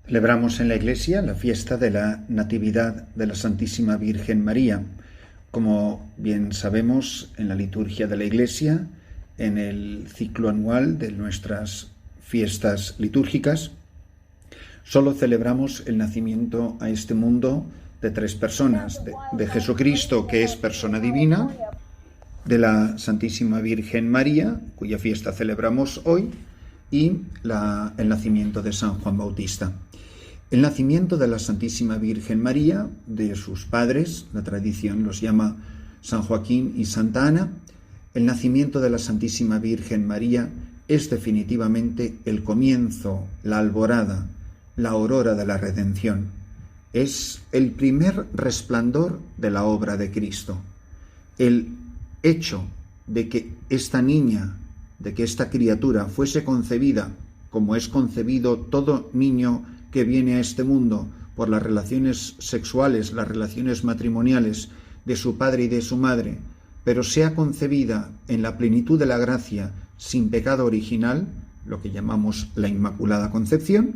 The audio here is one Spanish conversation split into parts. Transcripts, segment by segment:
Celebramos en la Iglesia la fiesta de la Natividad de la Santísima Virgen María. Como bien sabemos, en la liturgia de la Iglesia, en el ciclo anual de nuestras fiestas litúrgicas, solo celebramos el nacimiento a este mundo de tres personas: de Jesucristo, que es persona divina, de la Santísima Virgen María, cuya fiesta celebramos hoy, y el nacimiento de San Juan Bautista. El nacimiento de la Santísima Virgen María, de sus padres, la tradición los llama San Joaquín y Santa Ana. El nacimiento de la Santísima Virgen María es definitivamente el comienzo, la alborada, la aurora de la redención. Es el primer resplandor de la obra de Cristo. El hecho de que esta niña, de que esta criatura fuese concebida, como es concebido todo niño que viene a este mundo, por las relaciones sexuales, las relaciones matrimoniales de su padre y de su madre, pero sea concebida en la plenitud de la gracia, sin pecado original, lo que llamamos la Inmaculada Concepción,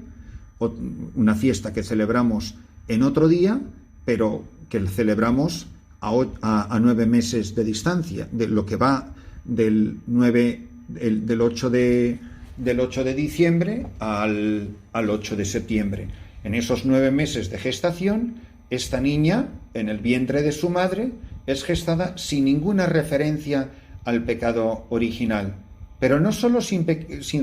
una fiesta que celebramos en otro día, pero que celebramos a 9 meses de distancia, de lo que va del 8 de diciembre al 8 de septiembre. En esos 9 meses de gestación, esta niña, en el vientre de su madre, es gestada sin ninguna referencia al pecado original. Pero no solo sin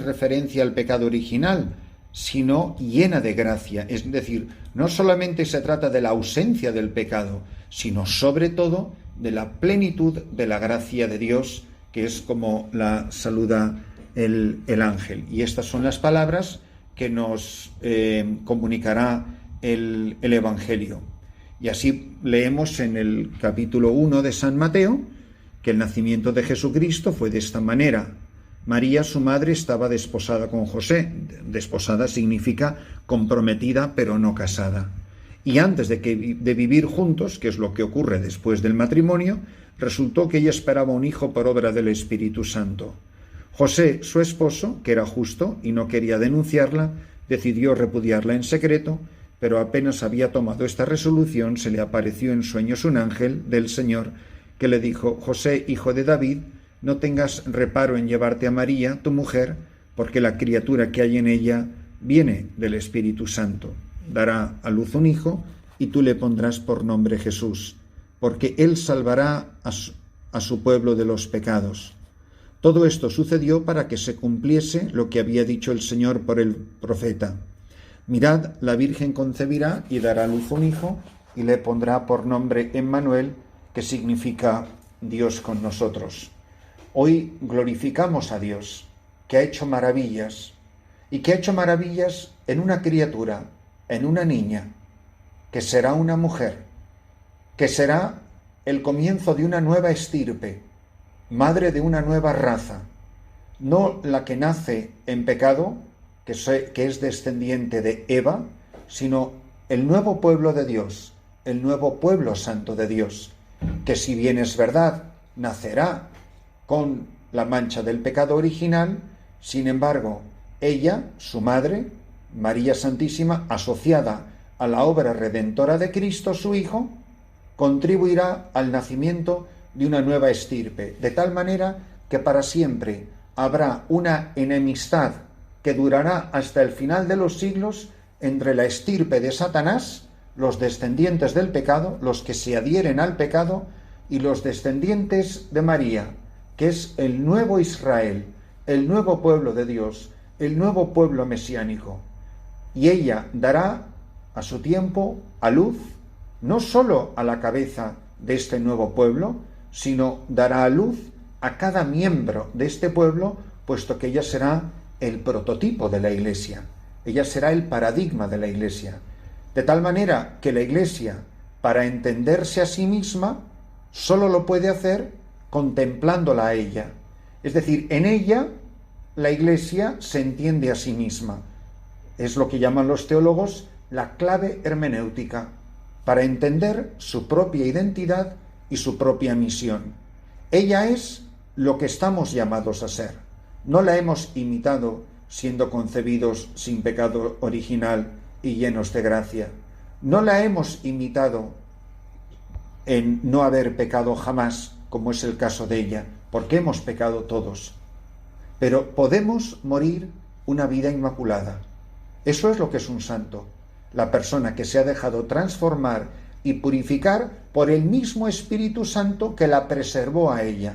referencia al pecado original, sino llena de gracia. Es decir, no solamente se trata de la ausencia del pecado, sino sobre todo de la plenitud de la gracia de Dios, que es como la saluda el ángel. Y estas son las palabras que nos comunicará el Evangelio. Y así leemos en el capítulo 1 de San Mateo que el nacimiento de Jesucristo fue de esta manera. María, su madre, estaba desposada con José. Desposada significa comprometida, pero no casada. Y antes de vivir juntos, que es lo que ocurre después del matrimonio, resultó que ella esperaba un hijo por obra del Espíritu Santo. José, su esposo, que era justo y no quería denunciarla, decidió repudiarla en secreto, pero apenas había tomado esta resolución, se le apareció en sueños un ángel del Señor que le dijo: José, hijo de David, no tengas reparo en llevarte a María, tu mujer, porque la criatura que hay en ella viene del Espíritu Santo. Dará a luz un hijo y tú le pondrás por nombre Jesús, porque él salvará a su pueblo de los pecados. Todo esto sucedió para que se cumpliese lo que había dicho el Señor por el profeta. Mirad, la Virgen concebirá y dará a luz un hijo y le pondrá por nombre Emmanuel, que significa Dios con nosotros. Hoy glorificamos a Dios, que ha hecho maravillas, y que ha hecho maravillas en una criatura, en una niña, que será una mujer, que será el comienzo de una nueva estirpe, madre de una nueva raza, no la que nace en pecado, que es descendiente de Eva, sino el nuevo pueblo de Dios, el nuevo pueblo santo de Dios, que si bien es verdad, nacerá con la mancha del pecado original, sin embargo, ella, su madre, María Santísima, asociada a la obra redentora de Cristo, su Hijo, contribuirá al nacimiento de una nueva estirpe, de tal manera que para siempre habrá una enemistad que durará hasta el final de los siglos entre la estirpe de Satanás, los descendientes del pecado, los que se adhieren al pecado, y los descendientes de María, que es el nuevo Israel, el nuevo pueblo de Dios, el nuevo pueblo mesiánico. Y ella dará a su tiempo a luz, no solo a la cabeza de este nuevo pueblo, sino dará a luz a cada miembro de este pueblo, puesto que ella será el prototipo de la Iglesia, ella será el paradigma de la Iglesia, de tal manera que la Iglesia, para entenderse a sí misma, solo lo puede hacer contemplándola a ella. Es decir, en ella la Iglesia se entiende a sí misma. Es lo que llaman los teólogos la clave hermenéutica, para entender su propia identidad y su propia misión. Ella es lo que estamos llamados a ser. No la hemos imitado siendo concebidos sin pecado original y llenos de gracia. No la hemos imitado en no haber pecado jamás, como es el caso de ella, porque hemos pecado todos. Pero podemos morir una vida inmaculada. Eso es lo que es un santo, la persona que se ha dejado transformar y purificar por el mismo Espíritu Santo que la preservó a ella.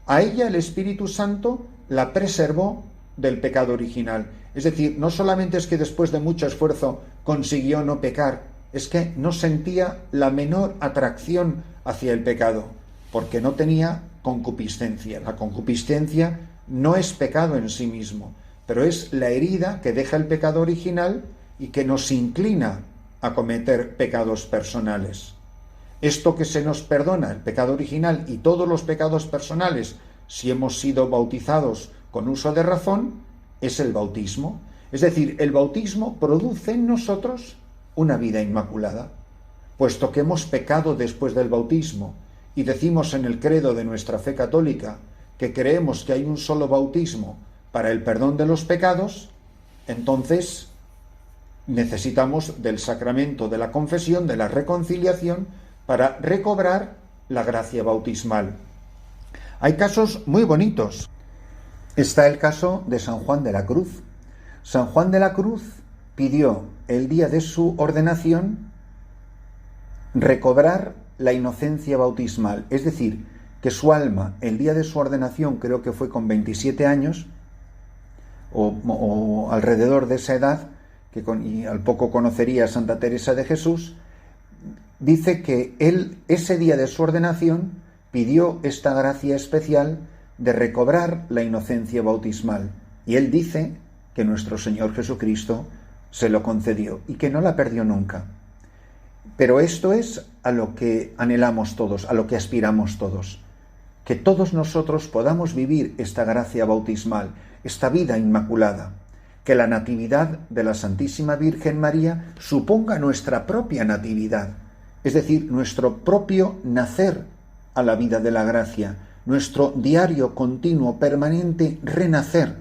A ella el Espíritu Santo la preservó del pecado original. Es decir, no solamente es que después de mucho esfuerzo consiguió no pecar, es que no sentía la menor atracción hacia el pecado, porque no tenía concupiscencia. La concupiscencia no es pecado en sí mismo, pero es la herida que deja el pecado original y que nos inclina a cometer pecados personales. Esto que se nos perdona, el pecado original y todos los pecados personales, si hemos sido bautizados con uso de razón, es el bautismo. Es decir, el bautismo produce en nosotros una vida inmaculada. Puesto que hemos pecado después del bautismo y decimos en el credo de nuestra fe católica que creemos que hay un solo bautismo para el perdón de los pecados, entonces necesitamos del sacramento de la confesión, de la reconciliación, para recobrar la gracia bautismal. Hay casos muy bonitos. Está el caso de San Juan de la Cruz. San Juan de la Cruz pidió el día de su ordenación recobrar la inocencia bautismal, es decir, que su alma, el día de su ordenación, creo que fue con 27 años, o alrededor de esa edad, y al poco conocería a Santa Teresa de Jesús, dice que él, ese día de su ordenación, pidió esta gracia especial de recobrar la inocencia bautismal. Y él dice que nuestro Señor Jesucristo se lo concedió y que no la perdió nunca. Pero esto es a lo que anhelamos todos, a lo que aspiramos todos, que todos nosotros podamos vivir esta gracia bautismal, esta vida inmaculada, que la natividad de la Santísima Virgen María suponga nuestra propia natividad, es decir, nuestro propio nacer a la vida de la gracia, nuestro diario, continuo, permanente renacer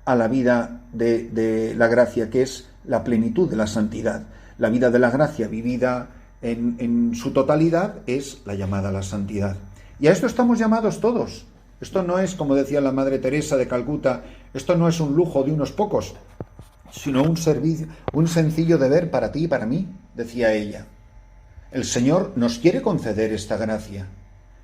a la vida de la gracia, que es la plenitud de la santidad. La vida de la gracia vivida en su totalidad es la llamada a la santidad. Y a esto estamos llamados todos. Esto no es, como decía la Madre Teresa de Calcuta, esto no es un lujo de unos pocos, sino un servicio, un sencillo deber para ti y para mí, decía ella. El Señor nos quiere conceder esta gracia.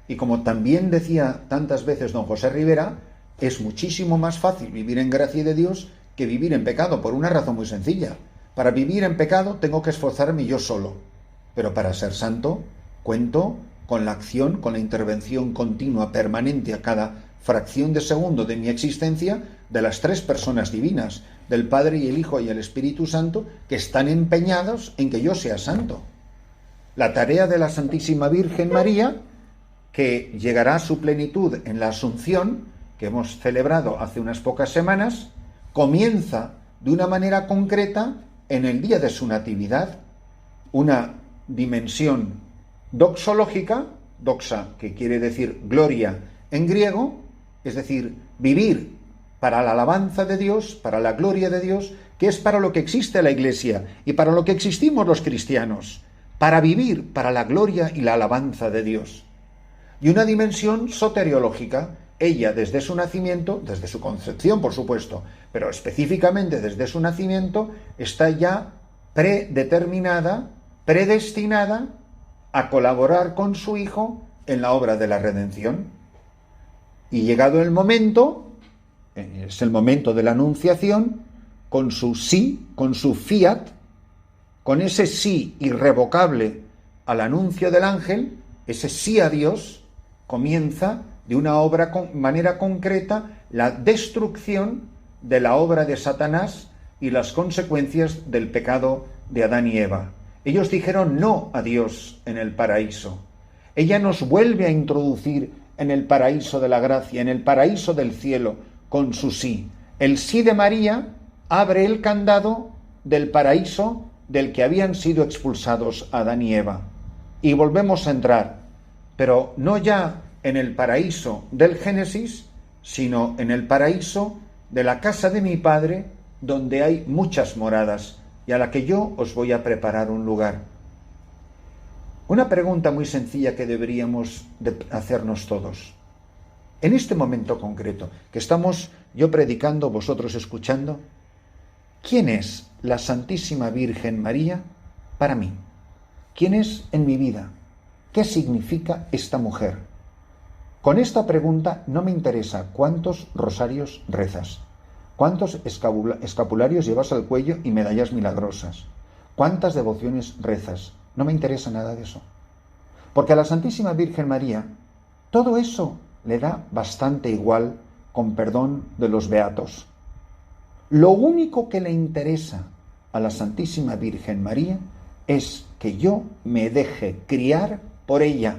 Y como también decía tantas veces don José Rivera, es muchísimo más fácil vivir en gracia de Dios que vivir en pecado, por una razón muy sencilla. Para vivir en pecado tengo que esforzarme yo solo, pero para ser santo cuento con la acción, con la intervención continua, permanente a cada fracción de segundo de mi existencia de las tres personas divinas, del Padre y el Hijo y el Espíritu Santo, que están empeñados en que yo sea santo. La tarea de la Santísima Virgen María, que llegará a su plenitud en la Asunción, que hemos celebrado hace unas pocas semanas, comienza de una manera concreta en el día de su natividad, una dimensión doxológica, doxa, que quiere decir gloria en griego, es decir, vivir para la alabanza de Dios, para la gloria de Dios, que es para lo que existe la Iglesia y para lo que existimos los cristianos, para vivir para la gloria y la alabanza de Dios. Y una dimensión soteriológica, ella desde su nacimiento, desde su concepción por supuesto, pero específicamente desde su nacimiento, está ya predeterminada, predestinada a colaborar con su Hijo en la obra de la redención. Y llegado el momento, es el momento de la anunciación, con su sí, con su fiat, con ese sí irrevocable al anuncio del ángel, ese sí a Dios, comienza de una obra manera concreta la destrucción de la obra de Satanás y las consecuencias del pecado de Adán y Eva. Ellos dijeron no a Dios en el paraíso. Ella nos vuelve a introducir en el paraíso de la gracia, en el paraíso del cielo, con su sí. El sí de María abre el candado del paraíso del que habían sido expulsados Adán y Eva. Y volvemos a entrar, pero no ya en el paraíso del Génesis, sino en el paraíso de la casa de mi Padre, donde hay muchas moradas. y a la que yo os voy a preparar un lugar. Una pregunta muy sencilla que deberíamos de hacernos todos. En este momento concreto, que estamos yo predicando, vosotros escuchando, ¿quién es la Santísima Virgen María para mí? ¿Quién es en mi vida? ¿Qué significa esta mujer? Con esta pregunta no me interesa cuántos rosarios rezas, cuántos escapularios llevas al cuello y medallas milagrosas, cuántas devociones rezas. No me interesa nada de eso. Porque a la Santísima Virgen María todo eso le da bastante igual, con perdón de los beatos. Lo único que le interesa a la Santísima Virgen María es que yo me deje criar por ella.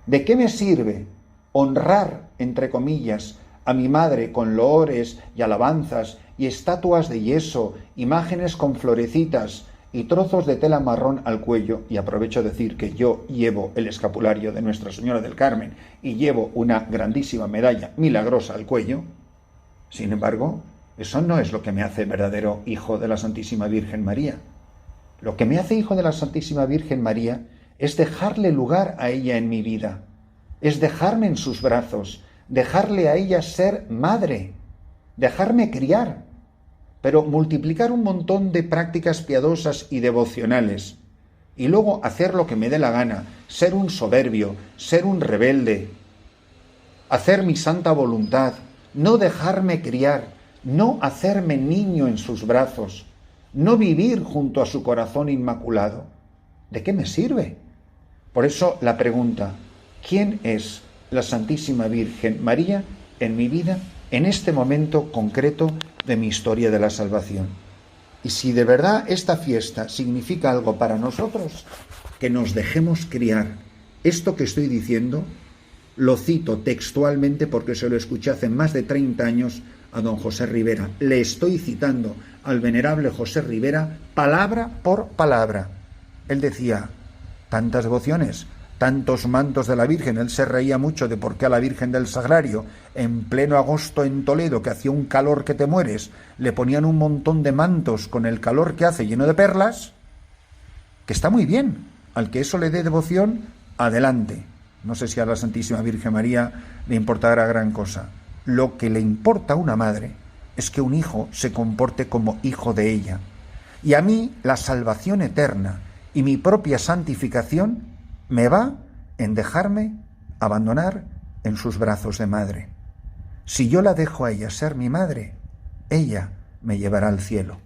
¿De qué me sirve honrar, entre comillas, a mi madre con loores y alabanzas y estatuas de yeso, imágenes con florecitas y trozos de tela marrón al cuello? Y aprovecho a decir que yo llevo el escapulario de Nuestra Señora del Carmen y llevo una grandísima medalla milagrosa al cuello. Sin embargo, eso no es lo que me hace verdadero hijo de la Santísima Virgen María. Lo que me hace hijo de la Santísima Virgen María es dejarle lugar a ella en mi vida, es dejarme en sus brazos, dejarle a ella ser madre, dejarme criar, pero multiplicar un montón de prácticas piadosas y devocionales, y luego hacer lo que me dé la gana, ser un soberbio, ser un rebelde, hacer mi santa voluntad, no dejarme criar, no hacerme niño en sus brazos, no vivir junto a su corazón inmaculado. ¿De qué me sirve? Por eso la pregunta, ¿quién es la Santísima Virgen María en mi vida, en este momento concreto de mi historia de la salvación? Y si de verdad esta fiesta significa algo para nosotros, que nos dejemos criar. Esto que estoy diciendo lo cito textualmente porque se lo escuché hace más de 30 años a don José Rivera. Le estoy citando al venerable José Rivera palabra por palabra. Él decía, tantas devociones, tantos mantos de la Virgen. Él se reía mucho de por qué a la Virgen del Sagrario, en pleno agosto en Toledo, que hacía un calor que te mueres, le ponían un montón de mantos con el calor que hace lleno de perlas, que está muy bien. Al que eso le dé devoción, adelante. No sé si a la Santísima Virgen María le importará gran cosa. Lo que le importa a una madre es que un hijo se comporte como hijo de ella. Y a mí la salvación eterna y mi propia santificación me va en dejarme abandonar en sus brazos de madre. Si yo la dejo a ella ser mi madre, ella me llevará al cielo.